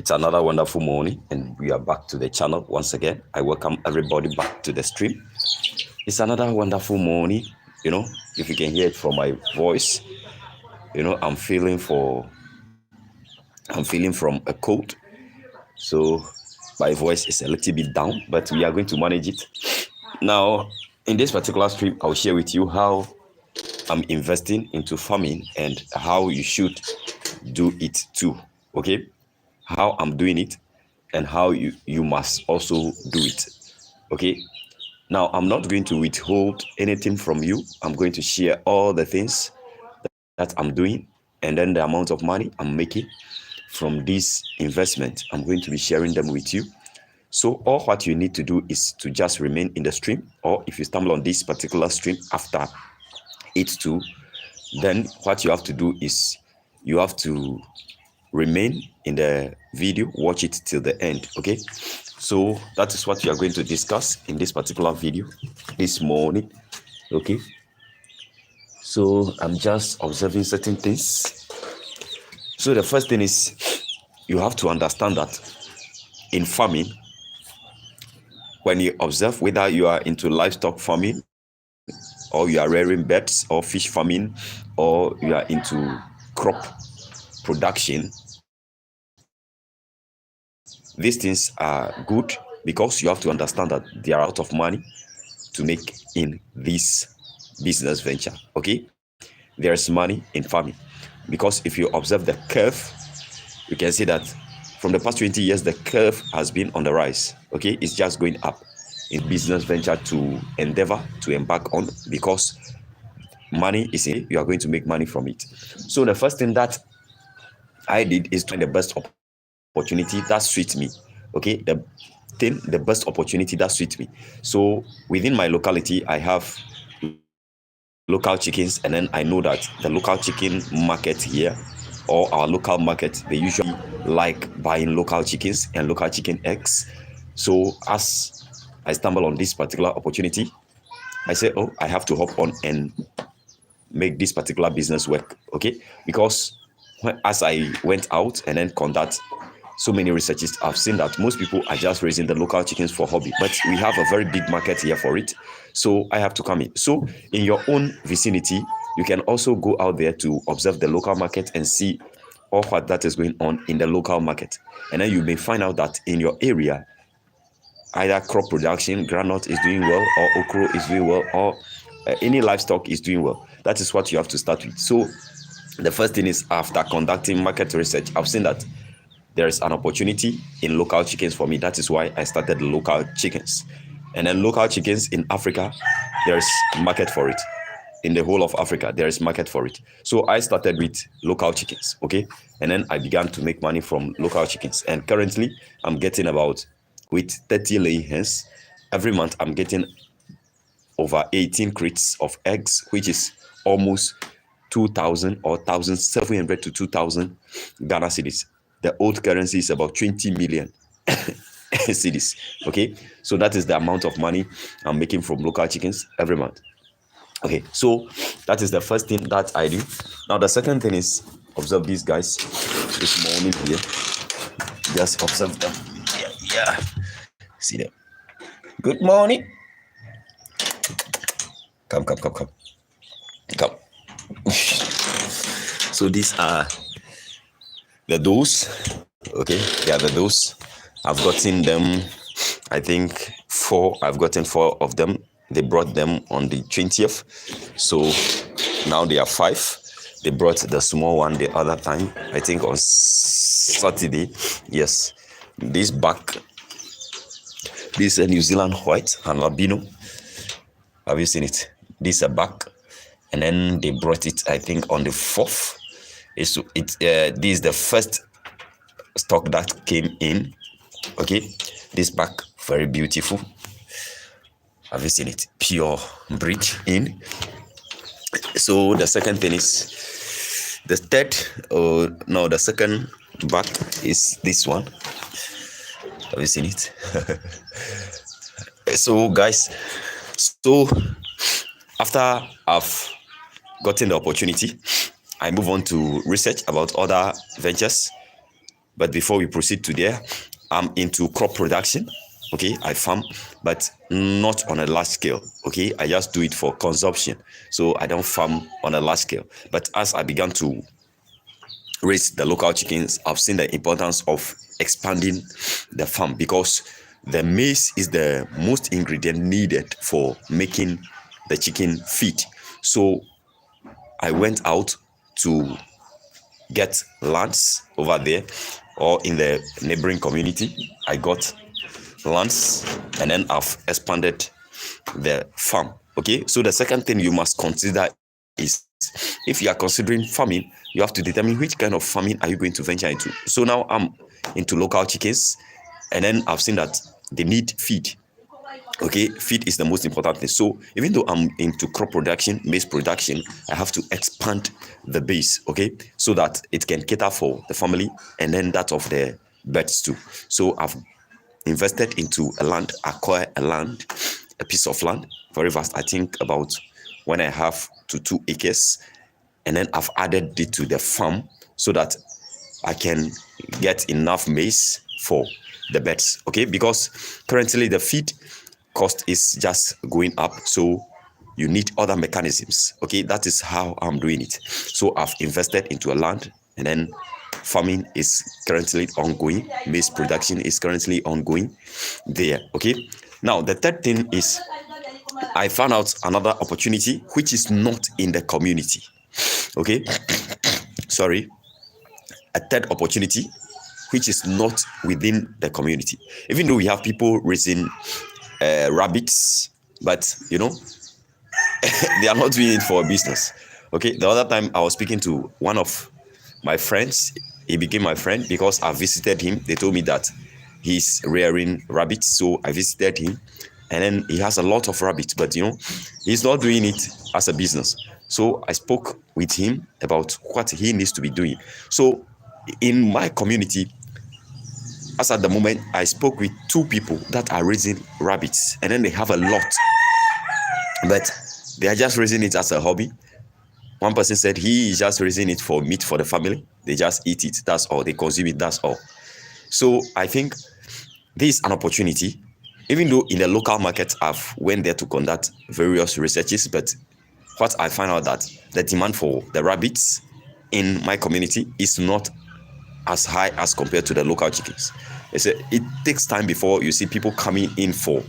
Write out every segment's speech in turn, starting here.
It's another wonderful morning, and we are back to the channel once again. I welcome everybody back to the stream. It's another wonderful morning. If you can hear it from my voice, I'm feeling from a cold, so my voice is a little bit down, but we are going to manage it. Now, in this particular stream, I'll share with you how I'm investing into farming and how you should do it too. Okay, how I'm doing it and how you must also do it. Okay, now I'm not going to withhold anything from you. I'm going to share all the things that I'm doing, and then the amount of money I'm making from this investment. I'm going to be sharing them with you. So all what you need to do is to just remain in the stream, or if you stumble on this particular stream after it too, then what you have to do is you have to remain in the video, watch it till the end. Okay, so that is what we are going to discuss in this particular video this morning. Okay, so I'm just observing certain things. So the first thing is you have to understand that in farming, when you observe, whether you are into livestock farming or you are rearing birds or fish farming or you are into crop production, these things are good because you have to understand that there are a lot of money to make in this business venture. Okay, there is money in farming because if you observe the curve, you can see that from the past 20 years the curve has been on the rise. Okay, it's just going up in business venture to endeavor to embark on, because money is in it, you are going to make money from it. So the first thing that I did is to find the best opportunity that suits me. Okay, the best opportunity that suits me. So within my locality, I have local chickens, and then I know that the local chicken market here, or our local market, they usually like buying local chickens and local chicken eggs. So as I stumble on this particular opportunity, I say, oh, I have to hop on and make this particular business work. Okay, because as I went out and then conduct so many researches, I've seen that most people are just raising the local chickens for hobby, but we have a very big market here for it. So I have to come in. So in your own vicinity, you can also go out there to observe the local market and see all what that is going on in the local market. And then you may find out that in your area, either crop production, groundnut is doing well, or okra is doing well, or any livestock is doing well. That is what you have to start with. So the first thing is, after conducting market research, I've seen that there is an opportunity in local chickens for me. That is why I started local chickens. And then local chickens in Africa, there is market for it. In the whole of Africa, there is market for it. So I started with local chickens, okay? And then I began to make money from local chickens. And currently, I'm getting about, with 30 laying hens, every month I'm getting over 18 crates of eggs, which is almost 2,000 or 1,700 to 2,000 Ghana cedis. The old currency is about 20 million cedis. Okay, so that is the amount of money I'm making from local chickens every month. Okay, so that is the first thing that I do. Now the second thing is, observe these guys this morning here. Just observe them. Yeah. See them. Good morning. Come. So these are the does. Okay, they are the does. I've gotten them, I think I've gotten 4 of them. They brought them on the 20th. So now they are 5. They brought the small one the other time, I think on Saturday. Yes. This back, this is a New Zealand white and albino. Have you seen it? This is a back. And then they brought it, I think, on the 4th. This is the first stock that came in. Okay, this back, very beautiful. Have you seen it? Pure breed in. So the second thing is the second back is this one. Have you seen it? So guys, so after I've gotten the opportunity, I move on to research about other ventures. But before we proceed to there, I'm into crop production. Okay, I farm, but not on a large scale. Okay, I just do it for consumption. So I don't farm on a large scale. But as I began to raise the local chickens, I've seen the importance of expanding the farm because the maize is the most ingredient needed for making the chicken feed. So I went out to get lands over there or in the neighboring community. I got lands and then I've expanded the farm. Okay, so the second thing you must consider is if you are considering farming, you have to determine which kind of farming are you going to venture into. So now I'm into local chickens, and then I've seen that they need feed. Okay, feed is the most important thing. So even though I'm into crop production, maize production, I have to expand the base, okay, so that it can cater for the family and then that of the birds too. So I've invested into a land, acquire a land, a piece of land, very vast. I think about 1.5 to 2 acres, and then I've added it to the farm so that I can get enough maize for the birds. Okay, because currently the feed cost is just going up, so you need other mechanisms. Okay, that is how I'm doing it. So I've invested into a land, and then farming is currently ongoing, maize production is currently ongoing there. Okay, now the third thing is I found out another opportunity which is not in the community. Okay, sorry, a third opportunity which is not within the community. Even though we have people raising rabbits, but they are not doing it for business. Okay, the other time I was speaking to one of my friends. He became my friend because I visited him. They told me that he's rearing rabbits, so I visited him, and then he has a lot of rabbits, but he's not doing it as a business. So I spoke with him about what he needs to be doing. So in my community, as at the moment, I spoke with 2 people that are raising rabbits, and then they have a lot, but they are just raising it as a hobby. One person said he is just raising it for meat for the family. They just eat it, that's all. They consume it, that's all. So I think this is an opportunity. Even though in the local market, I've went there to conduct various researches, but what I find out that the demand for the rabbits in my community is not as high as compared to the local chickens. It takes time before you see people coming in for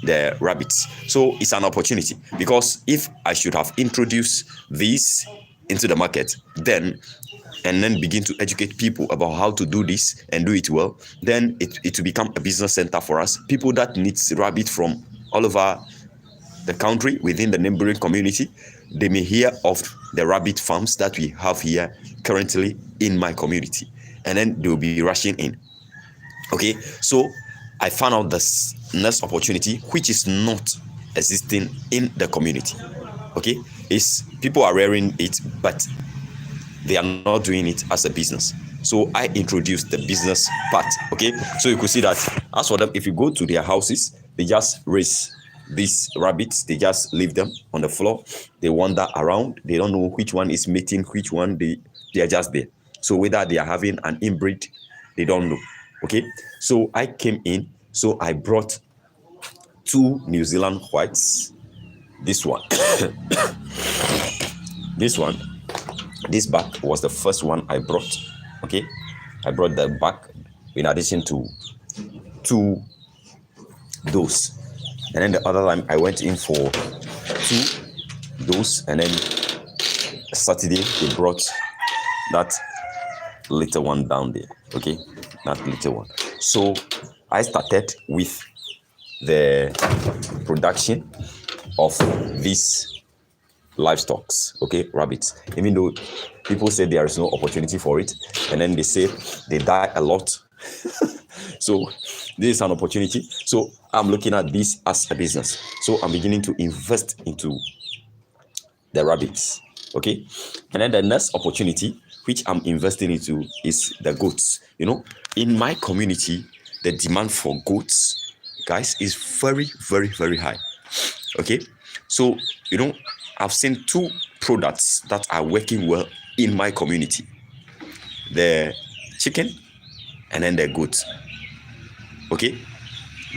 the rabbits. So it's an opportunity, because if I should have introduced these into the market and then begin to educate people about how to do this and do it well, then it will become a business center for us. People that needs rabbit from all over the country, within the neighboring community, they may hear of the rabbit farms that we have here currently in my community, and then they will be rushing in. Okay, so I found out this next opportunity which is not existing in the community. Okay, is people are rearing it, but they are not doing it as a business. So I introduced the business part. Okay, so you could see that as for them, if you go to their houses, they just raise these rabbits, they just leave them on the floor, they wander around, they don't know which one is mating, which one they are just there. So whether they are having an inbreed, they don't know. Okay, so I came in, so I brought 2 New Zealand whites. This one this one this bag was the first one I brought. Okay, I brought the bag in addition to 2 those, and then the other time I went in for 2 those, and then Saturday they brought that little one down there. Okay, that little one. So I started with the production of these livestock, okay, rabbits, even though people say there is no opportunity for it, and then they say they die a lot. So this is an opportunity. So I'm looking at this as a business. So I'm beginning to invest into the rabbits. Okay, and then the next opportunity which I'm investing into is the goats. In my community, the demand for goats, guys, is very, very, very high. Okay, so I've seen 2 products that are working well in my community: the chicken and then the goats. Okay,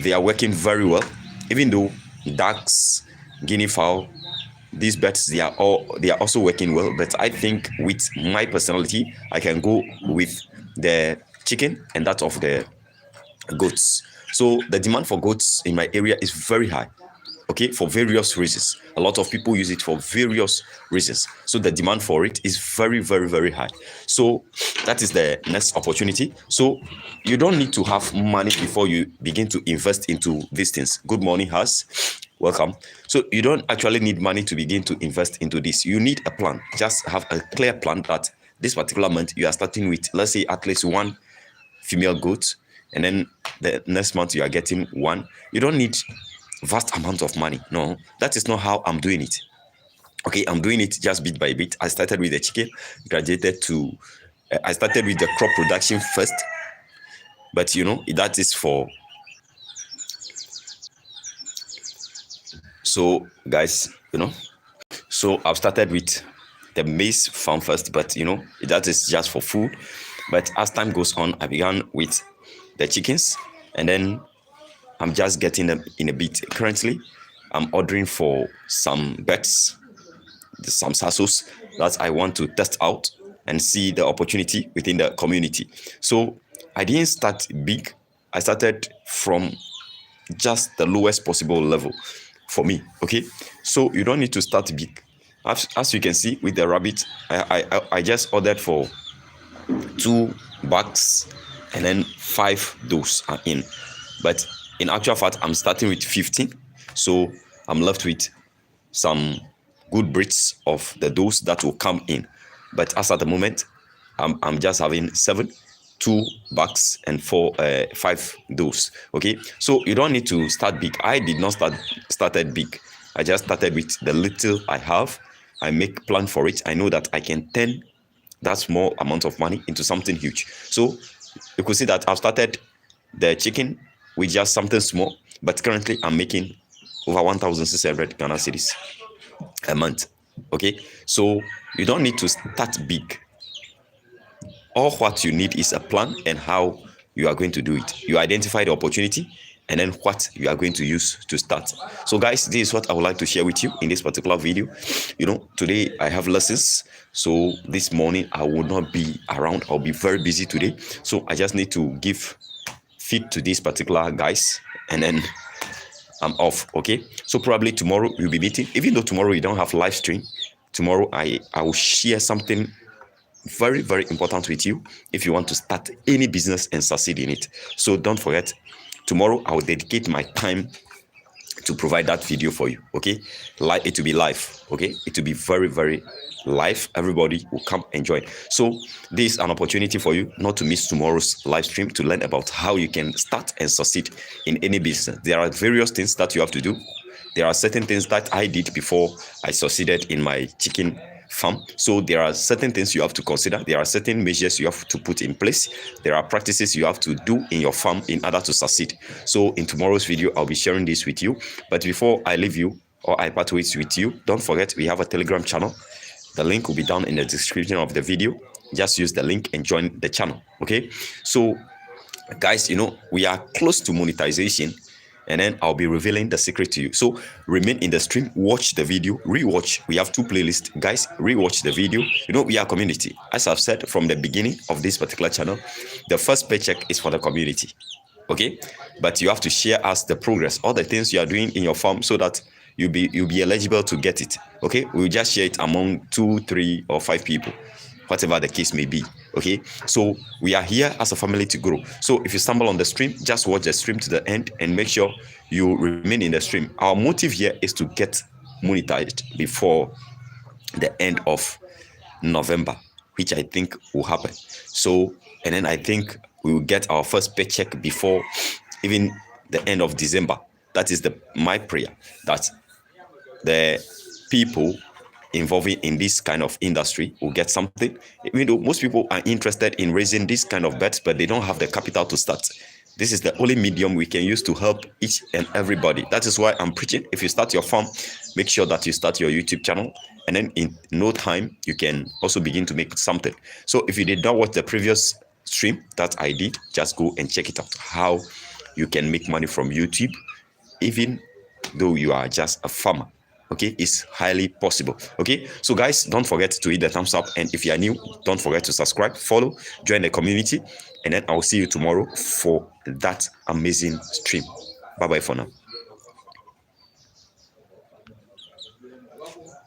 they are working very well, even though ducks, guinea fowl, these birds, they are also working well. But I think with my personality, I can go with the chicken and that of the goats. So the demand for goats in my area is very high. Okay, for various reasons. A lot of people use it for various reasons. So the demand for it is very, very, very high. So that is the next opportunity. So you don't need to have money before you begin to invest into these things. Good morning, Has. Welcome. So you don't actually need money to begin to invest into this. You need a plan. Just have a clear plan that this particular month you are starting with, let's say, at least one female goat, and then the next month you are getting one. You don't need vast amount of money. No, that is not how I'm doing it. Okay, I'm doing it just bit by bit. I started with the chicken, graduated to I started with the crop production first, but that is for. So guys, so I've started with the maize farm first, but that is just for food. But as time goes on, I began with the chickens, and then I'm just getting them in a bit. Currently, I'm ordering for some birds, some sasos that I want to test out and see the opportunity within the community. So I didn't start big. I started from just the lowest possible level for me. Okay, so you don't need to start big. As you can see with the rabbit, I just ordered for 2 bags, and then 5 those are in. But in actual fact, I'm starting with 15, so I'm left with some good breeds of the dose that will come in. But as at the moment, I'm just having 7, 2 bags, and 5 dose. Okay, so you don't need to start big. I did not started big. I just started with the little I have. I make plan for it. I know that I can turn that small amount of money into something huge. So you could see that I've started the chicken with just something small, but currently I'm making over 1,600 Ghana cedis a month. Okay, so you don't need to start big. All what you need is a plan and how you are going to do it. You identify the opportunity and then what you are going to use to start. So guys, this is what I would like to share with you in this particular video. Today I have lessons, so this morning I will not be around. I'll be very busy today, so I just need to give feed to these particular guys, and then I'm off. Okay, so probably tomorrow we'll be meeting. Even though tomorrow we don't have live stream, tomorrow I will share something very, very important with you if you want to start any business and succeed in it. So don't forget, tomorrow I will dedicate my time to provide that video for you. Okay, it will be live. Okay, it will be very, very live. Everybody will come and join. So this is an opportunity for you not to miss tomorrow's live stream, to learn about how you can start and succeed in any business. There are various things that you have to do. There are certain things that I did before I succeeded in my chicken farm. So there are certain things you have to consider. There are certain measures you have to put in place. There are practices you have to do in your farm in order to succeed. So in tomorrow's video, I'll be sharing this with you. But before I leave you or I part ways with you, don't forget we have a Telegram channel. The link will be down in the description of the video. Just use the link and join the channel. Okay, so guys, we are close to monetization, and then I'll be revealing the secret to you. So remain in the stream, watch the video, rewatch. We have 2 playlists. Guys, rewatch the video. We are a community. As I've said from the beginning of this particular channel, the first paycheck is for the community. Okay, but you have to share us the progress, all the things you are doing in your farm, so that you'll be eligible to get it. Okay, we'll just share it among 2, 3, or 5 people, whatever the case may be. Okay, so we are here as a family to grow. So if you stumble on the stream, just watch the stream to the end and make sure you remain in the stream. Our motive here is to get monetized before the end of November, which I think will happen. So, and then I think we will get our first paycheck before even the end of December. That is my prayer, that the people involving in this kind of industry will get something. Even though most people are interested in raising this kind of birds, but they don't have the capital to start. This is the only medium we can use to help each and everybody. That is why I'm preaching. If you start your farm, make sure that you start your YouTube channel, and then in no time you can also begin to make something. So if you did not watch the previous stream that I did, just go and check it out. How you can make money from YouTube, even though you are just a farmer. Okay, it's highly possible. Okay, so guys, don't forget to hit the thumbs up, and if you are new, don't forget to subscribe, follow, join the community, and then I'll see you tomorrow for that amazing stream. Bye bye for now.